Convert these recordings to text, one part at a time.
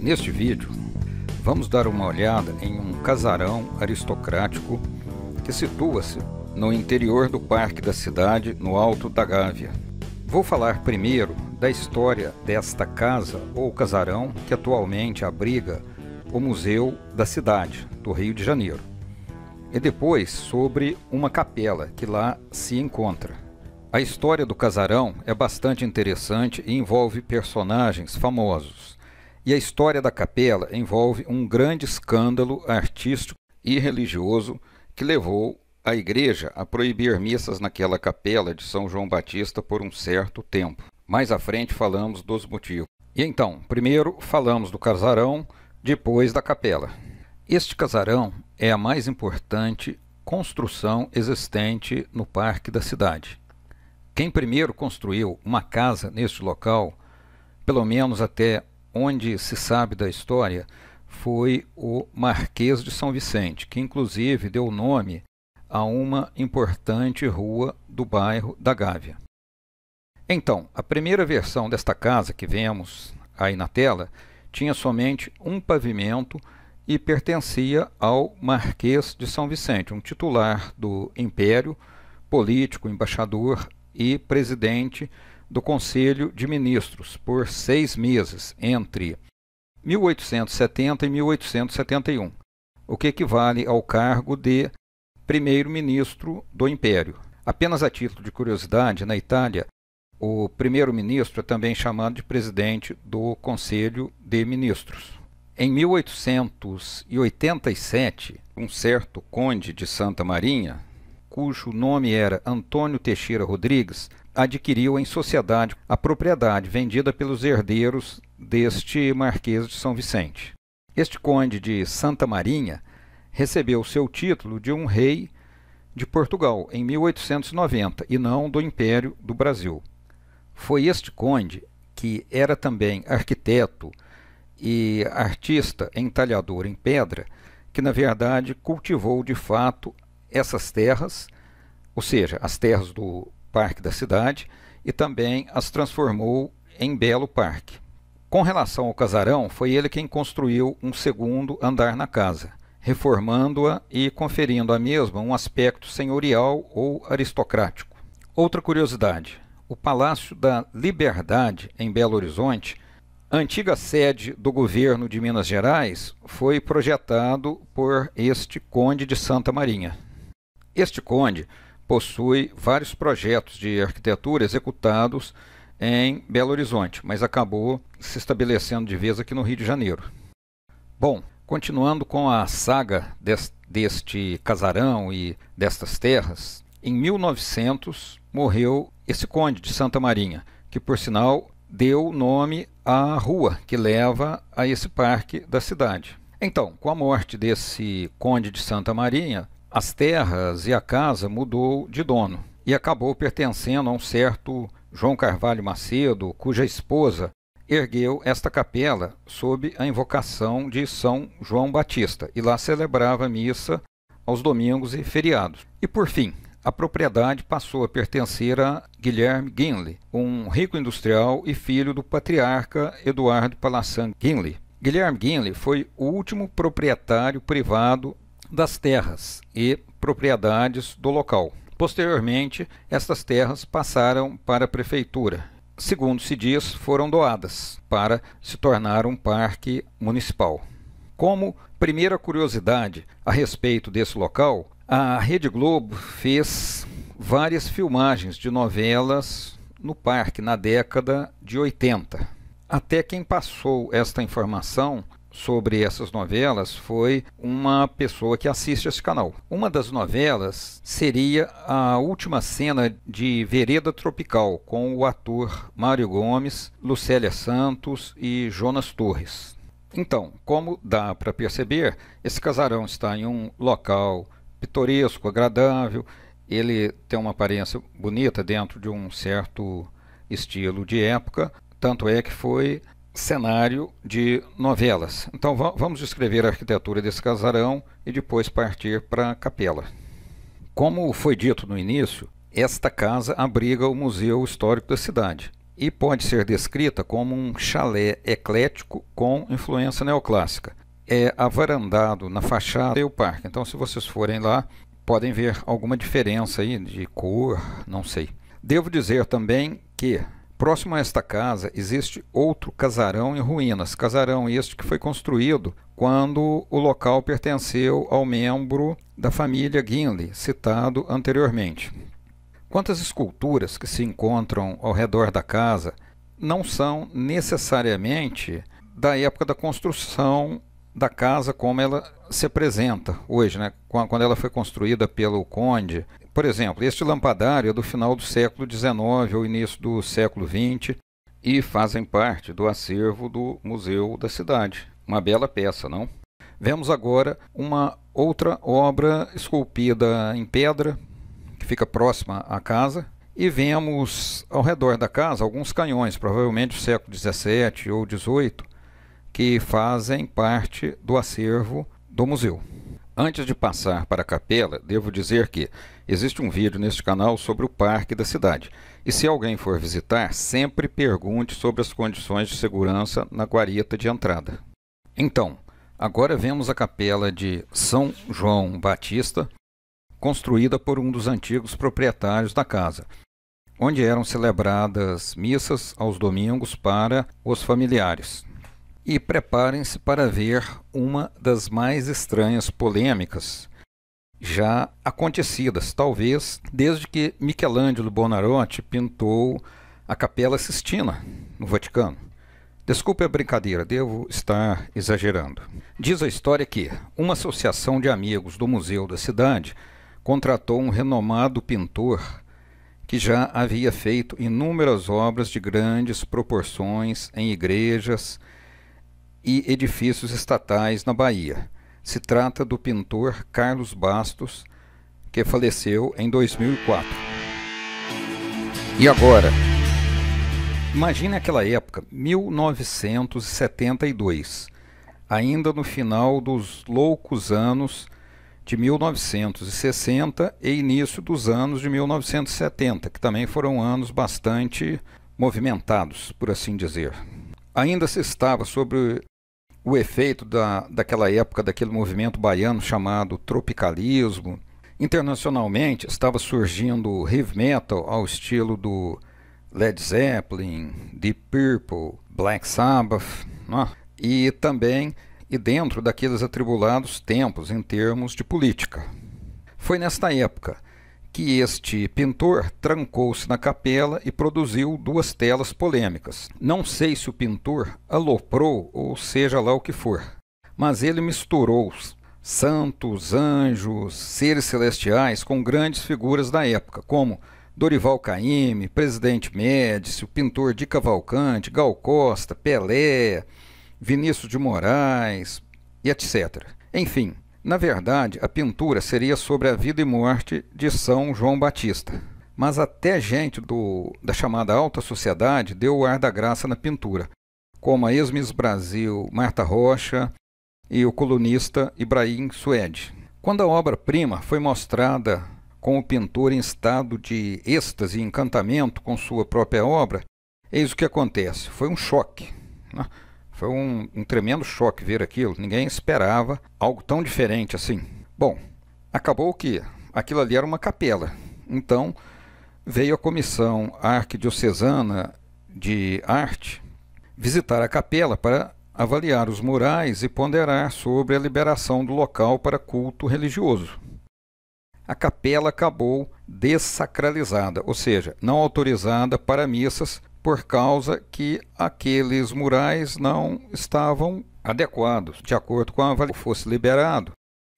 Neste vídeo, vamos dar uma olhada em um casarão aristocrático que situa-se no interior do Parque da Cidade, no Alto da Gávea. Vou falar primeiro da história desta casa ou casarão que atualmente abriga o Museu da Cidade, do Rio de Janeiro. E depois sobre uma capela que lá se encontra. A história do casarão é bastante interessante e envolve personagens famosos. E a história da capela envolve um grande escândalo artístico e religioso que levou a igreja a proibir missas naquela capela de São João Batista por um certo tempo. Mais à frente falamos dos motivos. E então, primeiro falamos do casarão, depois da capela. Este casarão é a mais importante construção existente no Parque da Cidade. Quem primeiro construiu uma casa neste local, pelo menos até onde se sabe da história, foi o Marquês de São Vicente, que inclusive deu nome a uma importante rua do bairro da Gávea. Então, a primeira versão desta casa que vemos aí na tela tinha somente um pavimento e pertencia ao Marquês de São Vicente, um titular do Império, político, embaixador e presidente do Conselho de Ministros por 6 meses, entre 1870 e 1871, o que equivale ao cargo de primeiro-ministro do Império. Apenas a título de curiosidade, na Itália, o primeiro-ministro é também chamado de presidente do Conselho de Ministros. Em 1887, um certo conde de Santa Marinha, cujo nome era Antônio Teixeira Rodrigues, adquiriu em sociedade a propriedade vendida pelos herdeiros deste Marquês de São Vicente. Este conde de Santa Marinha recebeu seu título de um rei de Portugal em 1890 e não do Império do Brasil. Foi este conde, que era também arquiteto e artista entalhador em pedra, que na verdade cultivou de fato essas terras, ou seja, as terras do Parque da Cidade, e também as transformou em belo parque. Com relação ao casarão, foi ele quem construiu um segundo andar na casa, reformando-a e conferindo à mesma um aspecto senhorial ou aristocrático. Outra curiosidade, o Palácio da Liberdade, em Belo Horizonte, antiga sede do governo de Minas Gerais, foi projetado por este conde de Santa Marinha. Este conde possui vários projetos de arquitetura executados em Belo Horizonte, mas acabou se estabelecendo de vez aqui no Rio de Janeiro. Bom, continuando com a saga deste casarão e destas terras, em 1900 morreu esse conde de Santa Marinha, que por sinal deu nome à rua que leva a esse parque da cidade. Então, com a morte desse conde de Santa Marinha, as terras e a casa mudou de dono e acabou pertencendo a um certo João Carvalho Macedo, cuja esposa ergueu esta capela sob a invocação de São João Batista e lá celebrava missa aos domingos e feriados. E por fim, a propriedade passou a pertencer a Guilherme Ginley, um rico industrial e filho do patriarca Eduardo Palassan Ginley. Guilherme Ginley foi o último proprietário privado das terras e propriedades do local. Posteriormente, estas terras passaram para a prefeitura. Segundo se diz, foram doadas para se tornar um parque municipal. Como primeira curiosidade a respeito desse local, a Rede Globo fez várias filmagens de novelas no parque na década de 80. Até quem passou esta informação sobre essas novelas foi uma pessoa que assiste esse canal. Uma das novelas seria a última cena de Vereda Tropical, com o ator Mário Gomes, Lucélia Santos e Jonas Torres. Então, como dá para perceber, esse casarão está em um local pitoresco, agradável, ele tem uma aparência bonita dentro de um certo estilo de época, tanto é que foi cenário de novelas. Então vamos descrever a arquitetura desse casarão e depois partir para a capela. Como foi dito no início, esta casa abriga o Museu Histórico da Cidade e pode ser descrita como um chalé eclético com influência neoclássica. É avarandado na fachada e o parque. Então, se vocês forem lá, podem ver alguma diferença aí de cor, não sei. Devo dizer também que próximo a esta casa existe outro casarão em ruínas. Casarão este que foi construído quando o local pertenceu ao membro da família Guinle, citado anteriormente. Quanto às esculturas que se encontram ao redor da casa, não são necessariamente da época da construção da casa como ela se apresenta hoje, né? Quando ela foi construída pelo conde. Por exemplo, este lampadário é do final do século XIX ou início do século XX e fazem parte do acervo do Museu da Cidade. Uma bela peça, não? Vemos agora uma outra obra esculpida em pedra, que fica próxima à casa, e vemos ao redor da casa alguns canhões, provavelmente do século XVII ou XVIII, que fazem parte do acervo do museu. Antes de passar para a capela, devo dizer que existe um vídeo neste canal sobre o parque da cidade. E se alguém for visitar, sempre pergunte sobre as condições de segurança na guarita de entrada. Então, agora vemos a capela de São João Batista, construída por um dos antigos proprietários da casa, onde eram celebradas missas aos domingos para os familiares. E preparem-se para ver uma das mais estranhas polêmicas já acontecidas, talvez desde que Michelangelo Buonarroti pintou a Capela Sistina, no Vaticano. Desculpe a brincadeira, devo estar exagerando. Diz a história que uma associação de amigos do Museu da Cidade contratou um renomado pintor que já havia feito inúmeras obras de grandes proporções em igrejas e edifícios estatais na Bahia. Se trata do pintor Carlos Bastos, que faleceu em 2004. E agora, imagine aquela época, 1972, ainda no final dos loucos anos de 1960 e início dos anos de 1970, que também foram anos bastante movimentados, por assim dizer. Ainda se estava sobre o efeito daquela época, daquele movimento baiano chamado tropicalismo. Internacionalmente estava surgindo o heavy metal ao estilo do Led Zeppelin, Deep Purple, Black Sabbath, né? E também dentro daqueles atribulados tempos em termos de política. Foi nesta época que este pintor trancou-se na capela e produziu duas telas polêmicas. Não sei se o pintor aloprou ou seja lá o que for, mas ele misturou santos, anjos, seres celestiais com grandes figuras da época, como Dorival Caymmi, Presidente Médici, o pintor Di Cavalcanti, Gal Costa, Pelé, Vinícius de Moraes e etc. Enfim, na verdade, a pintura seria sobre a vida e morte de São João Batista. Mas até gente da chamada alta sociedade deu o ar da graça na pintura, como a ex-Miss Brasil Marta Rocha e o colunista Ibrahim Suede. Quando a obra-prima foi mostrada com o pintor em estado de êxtase e encantamento com sua própria obra, eis o que acontece. Foi um choque, né? Foi um tremendo choque ver aquilo. Ninguém esperava algo tão diferente assim. Bom, acabou que aquilo ali era uma capela. Então, veio a Comissão Arquidiocesana de Arte visitar a capela para avaliar os murais e ponderar sobre a liberação do local para culto religioso. A capela acabou dessacralizada, ou seja, não autorizada para missas, por causa que aqueles murais não estavam adequados. De acordo com a avaliação fosse liberado,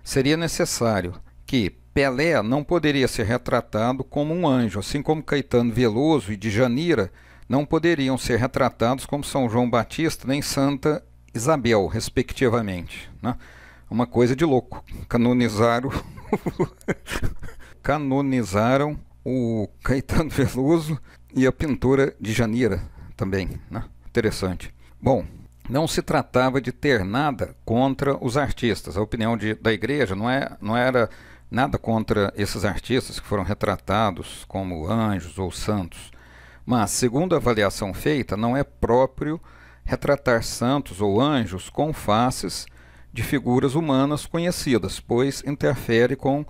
seria necessário que Pelé não poderia ser retratado como um anjo, assim como Caetano Veloso e Djanira não poderiam ser retratados como São João Batista nem Santa Isabel, respectivamente, né? Uma coisa de louco. Canonizaram o Caetano Veloso e a pintora Djanira também, né? Interessante. Bom, não se tratava de ter nada contra os artistas. A opinião da igreja não era nada contra esses artistas que foram retratados como anjos ou santos, Mas, segundo a avaliação feita, não é próprio retratar santos ou anjos com faces de figuras humanas conhecidas, pois interfere com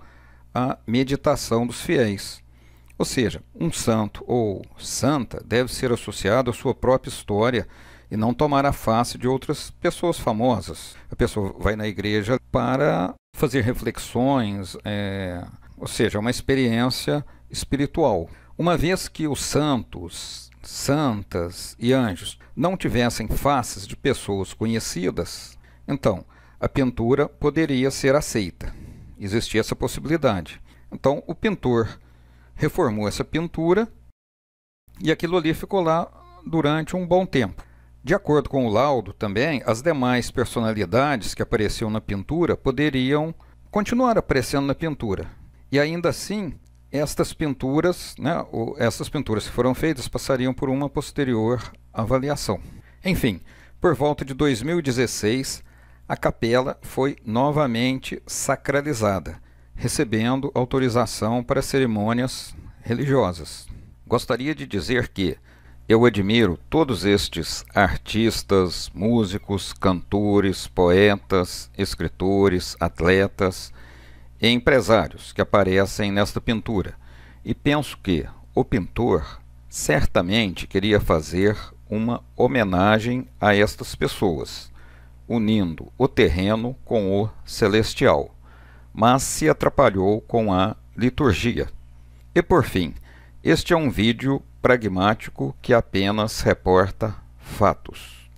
a meditação dos fiéis. Ou seja, um santo ou santa deve ser associado à sua própria história e não tomar a face de outras pessoas famosas. A pessoa vai na igreja para fazer reflexões, ou seja, uma experiência espiritual. Uma vez que os santos, santas e anjos não tivessem faces de pessoas conhecidas, então a pintura poderia ser aceita. Existia essa possibilidade. Então o pintor reformou essa pintura e aquilo ali ficou lá durante um bom tempo. De acordo com o laudo também, as demais personalidades que apareciam na pintura poderiam continuar aparecendo na pintura. E ainda assim, essas pinturas que foram feitas passariam por uma posterior avaliação. Enfim, por volta de 2016, a capela foi novamente sacralizada, recebendo autorização para cerimônias religiosas. Gostaria de dizer que eu admiro todos estes artistas, músicos, cantores, poetas, escritores, atletas e empresários que aparecem nesta pintura. E penso que o pintor certamente queria fazer uma homenagem a estas pessoas, unindo o terreno com o celestial, mas se atrapalhou com a liturgia. E por fim, este é um vídeo pragmático que apenas reporta fatos.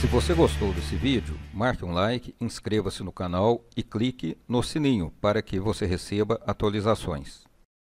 Se você gostou desse vídeo, marque um like, inscreva-se no canal e clique no sininho para que você receba atualizações.